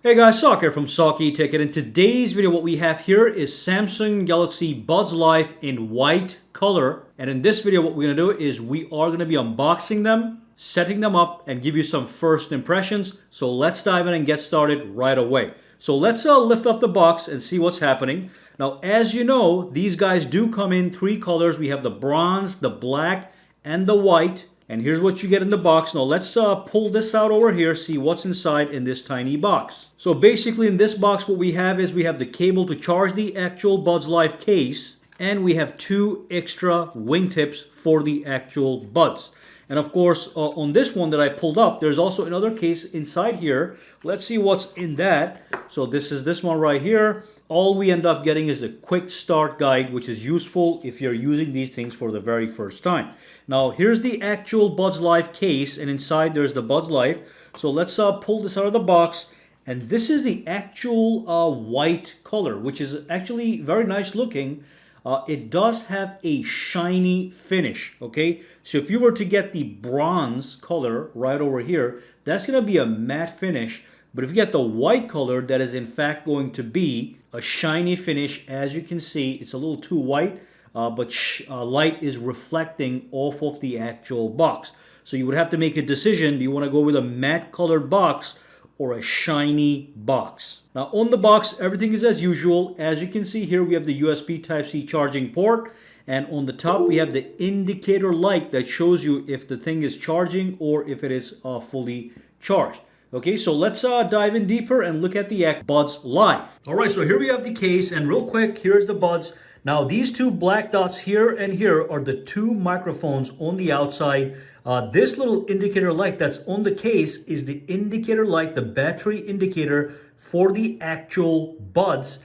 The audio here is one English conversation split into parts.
Hey guys, Sak here from SAKITECH, and in today's video what we have here is Samsung Galaxy Buds Live in white color. And in this video what we're going to do is we are going to be unboxing them, setting them up, and give you some first impressions. So let's dive in and get started right away. So let's lift up the box and see what's happening. Now as you know, these guys do come in three colors. We have the bronze, the black, and the white. And here's what you get in the box. Now let's pull this out over here, see what's inside in this tiny box. So basically in this box what we have is we have the cable to charge the actual Buds Live case, and we have two extra wingtips for the actual buds. And of course on this one that I pulled up, there's also another case inside here. Let's see what's in that. So this is this one right here. All we end up getting is a quick start guide, which is useful if you're using these things for the very first time. Now here's the actual Buds Live case, and inside there's the Buds Live. So let's pull this out of the box, and this is the actual white color, which is actually very nice looking. It does have a shiny finish, okay? So if you were to get the bronze color right over here, that's going to be a matte finish. But if you get the white color, that is in fact going to be a shiny finish. As you can see, it's a little too white, but light is reflecting off of the actual box. So you would have to make a decision. Do you want to go with a matte colored box or a shiny box? Now on the box, everything is as usual. As you can see here, we have the USB Type-C charging port. And on the top, we have the indicator light that shows you if the thing is charging or if it is fully charged. Okay, so let's dive in deeper and look at the Buds Live. All right, so here we have the case, and real quick, here's the buds. Now, these two black dots here and here are the two microphones on the outside. This little indicator light that's on the case is the indicator light, the battery indicator for the actual buds.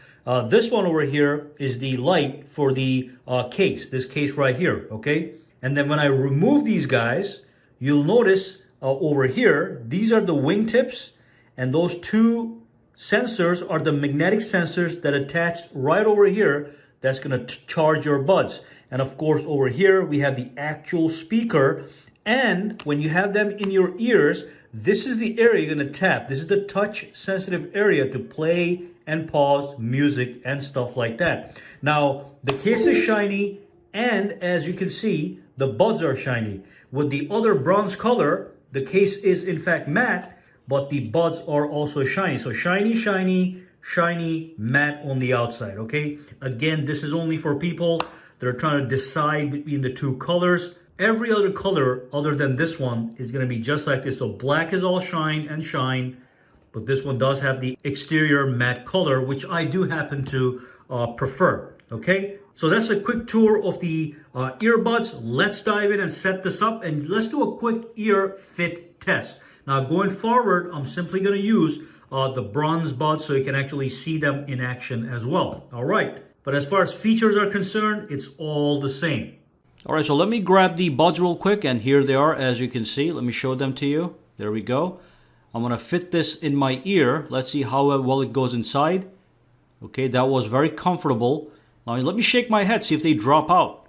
This one over here is the light for the case, this case right here, okay? And then when I remove these guys, you'll notice over here, these are the wingtips, and those two sensors are the magnetic sensors that attached right over here that's going to charge your buds. And of course over here we have the actual speaker, and when you have them in your ears, this is the area you're going to tap. This is the touch sensitive area to play and pause music and stuff like that. Now the case is shiny, and as you can see, the buds are shiny. With the other bronze color, the case is in fact matte, but the buds are also shiny. So shiny, shiny, shiny, matte on the outside, okay? Again, this is only for people that are trying to decide between the two colors. Every other color other than this one is gonna be just like this. So black is all shine and shine, but this one does have the exterior matte color, which I do happen to prefer, okay? So that's a quick tour of the earbuds. Let's dive in and set this up, and let's do a quick ear fit test. Now going forward, I'm simply going to use the bronze buds so you can actually see them in action as well. All right, but as far as features are concerned, it's all the same. All right, so let me grab the buds real quick, and here they are, as you can see. Let me show them to you. There we go. I'm going to fit this in my ear. Let's see how well it goes inside. Okay, that was very comfortable. Now let me shake my head, see if they drop out.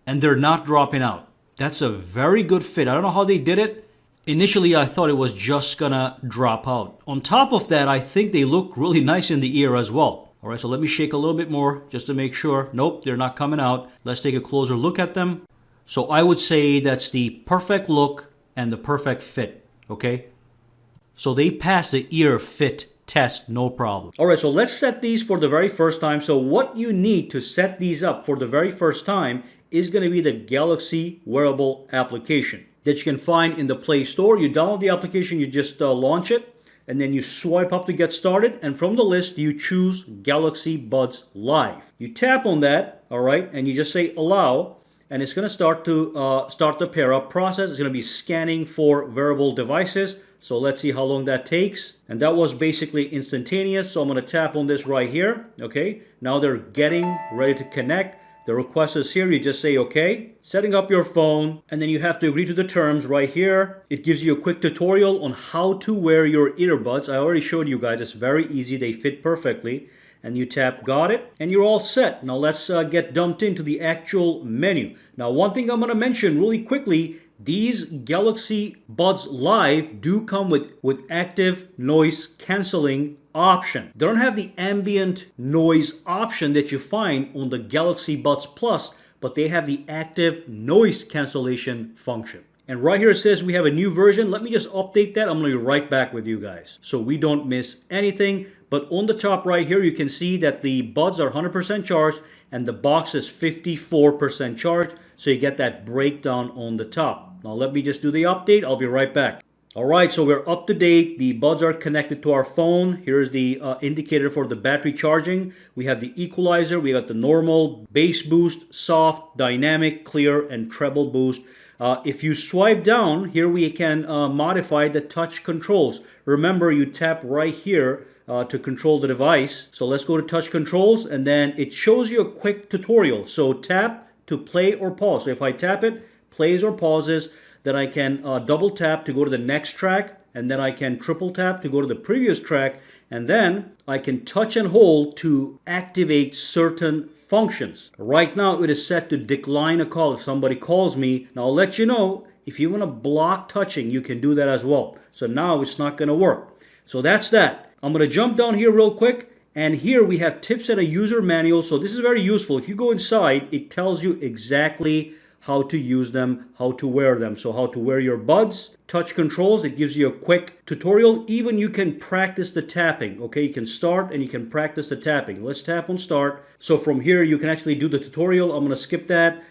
And they're not dropping out. That's a very good fit. I don't know how they did it. Initially, I thought it was just gonna drop out. On top of that, I think they look really nice in the ear as well. All right, so let me shake a little bit more just to make sure. Nope, they're not coming out. Let's take a closer look at them. So I would say that's the perfect look and the perfect fit, okay? So they passed the ear fit test, no problem. All right, so let's set these for the very first time. So what you need to set these up for the very first time is going to be the Galaxy wearable application that you can find in the Play Store. You download the application, you just launch it, and then you swipe up to get started, and from the list you choose Galaxy Buds Live. You tap on that, all right, and you just say allow, and it's going to start the pair up process. It's going to be scanning for wearable devices. So let's see how long that takes. And that was basically instantaneous. So I'm going to tap on this right here. Okay. Now they're getting ready to connect. The request is here. You just say okay. Setting up your phone. And then you have to agree to the terms right here. It gives you a quick tutorial on how to wear your earbuds. I already showed you guys. It's very easy. They fit perfectly. And you tap got it, and you're all set. Now let's get dumped into the actual menu. Now one thing I'm going to mention really quickly, these Galaxy Buds Live do come with active noise canceling option. They don't have the ambient noise option that you find on the Galaxy Buds Plus, but they have the active noise cancellation function. And right here it says we have a new version. Let me just update that. I'm going to be right back with you guys so we don't miss anything. But on the top right here, you can see that the buds are 100% charged and the box is 54% charged. So you get that breakdown on the top. Now let me just do the update. I'll be right back. All right, so we're up to date. The buds are connected to our phone. Here's the indicator for the battery charging. We have the equalizer. We got the normal, bass boost, soft, dynamic, clear, and treble boost. If you swipe down, here we can modify the touch controls. Remember, you tap right here to control the device. So let's go to touch controls, and then it shows you a quick tutorial. So tap to play or pause. So if I tap it, plays or pauses. Then I can double tap to go to the next track, and then I can triple tap to go to the previous track, and then I can touch and hold to activate certain functions. Right now it is set to decline a call if somebody calls me. Now I'll let you know, if you want to block touching, you can do that as well. So now it's not going to work. So that's that. I'm going to jump down here real quick, and here we have tips and a user manual. So this is very useful. If you go inside, it tells you exactly how to use them, how to wear them. So how to wear your buds, touch controls, it gives you a quick tutorial. Even you can practice the tapping, okay? You can start and you can practice the tapping. Let's tap on start. So from here, you can actually do the tutorial. I'm gonna skip that.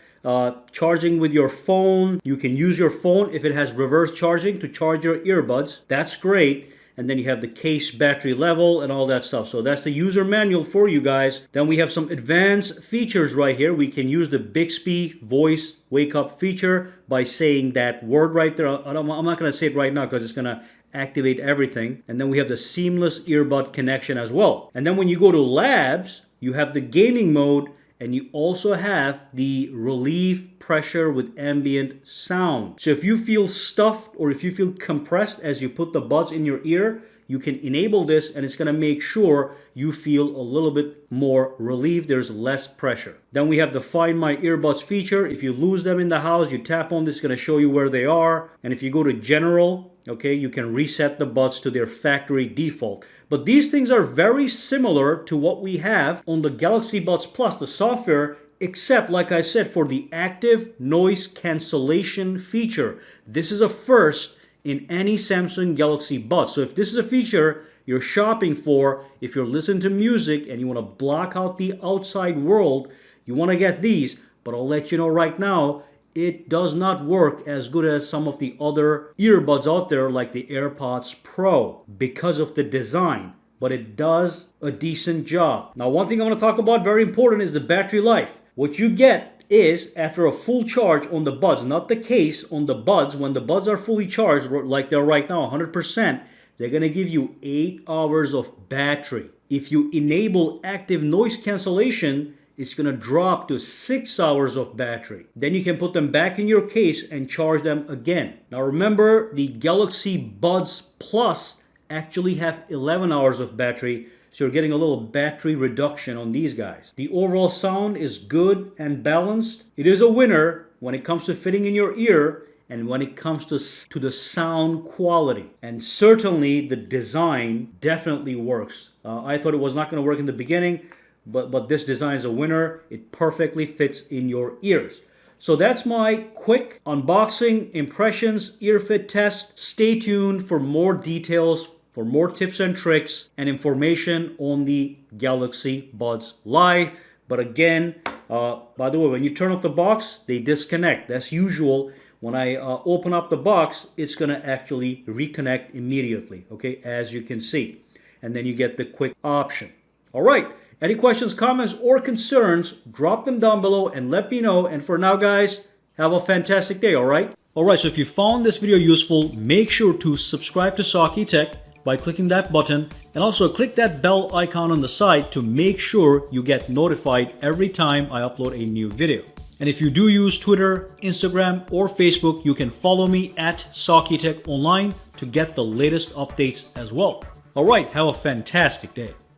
Charging with your phone. You can use your phone if it has reverse charging to charge your earbuds. That's great. And then you have the case battery level and all that stuff. So that's the user manual for you guys. Then we have some advanced features right here. We can use the Bixby voice wake up feature by saying that word right there. I'm not going to say it right now because it's going to activate everything. And then we have the seamless earbud connection as well. And then when you go to labs, you have the gaming mode, and you also have the relief pressure with ambient sound. So if you feel stuffed or if you feel compressed as you put the buds in your ear, you can enable this, and it's going to make sure you feel a little bit more relief. There's less pressure. Then we have the Find My Earbuds feature. If you lose them in the house, you tap on this, it's going to show you where they are. And if you go to General, okay, you can reset the buds to their factory default. But these things are very similar to what we have on the Galaxy Buds Plus, the software, except, like I said, for the active noise cancellation feature. This is a first in any Samsung Galaxy Buds. So if this is a feature you're shopping for, if you're listening to music and you want to block out the outside world, you want to get these. But I'll let you know right now, it does not work as good as some of the other earbuds out there like the AirPods Pro because of the design. But it does a decent job. Now, one thing I want to talk about, very important, is the battery life. What you get is, after a full charge on the buds, not the case, on the buds, when the buds are fully charged, like they're right now, 100%, they're going to give you 8 hours of battery. If you enable active noise cancellation, it's going to drop to 6 hours of battery. Then you can put them back in your case and charge them again. Now remember, the Galaxy Buds Plus actually have 11 hours of battery, so you're getting a little battery reduction on these guys. The overall sound is good and balanced. It is a winner when it comes to fitting in your ear and when it comes to the sound quality. And certainly the design definitely works. I thought it was not going to work in the beginning, but this design is a winner. It perfectly fits in your ears. So that's my quick unboxing, impressions, ear fit test. Stay tuned for more details, for more tips and tricks and information on the Galaxy Buds Live. But again, by the way, when you turn off the box, they disconnect. That's usual. When I open up the box, it's going to actually reconnect immediately, okay, as you can see. And then you get the quick option. All right. Any questions, comments, or concerns, drop them down below and let me know. And for now, guys, have a fantastic day, all right? All right, so if you found this video useful, make sure to subscribe to SAKITECH by clicking that button, and also click that bell icon on the side to make sure you get notified every time I upload a new video. And if you do use Twitter, Instagram, or Facebook, you can follow me at SAKITECH Online to get the latest updates as well. All right, have a fantastic day.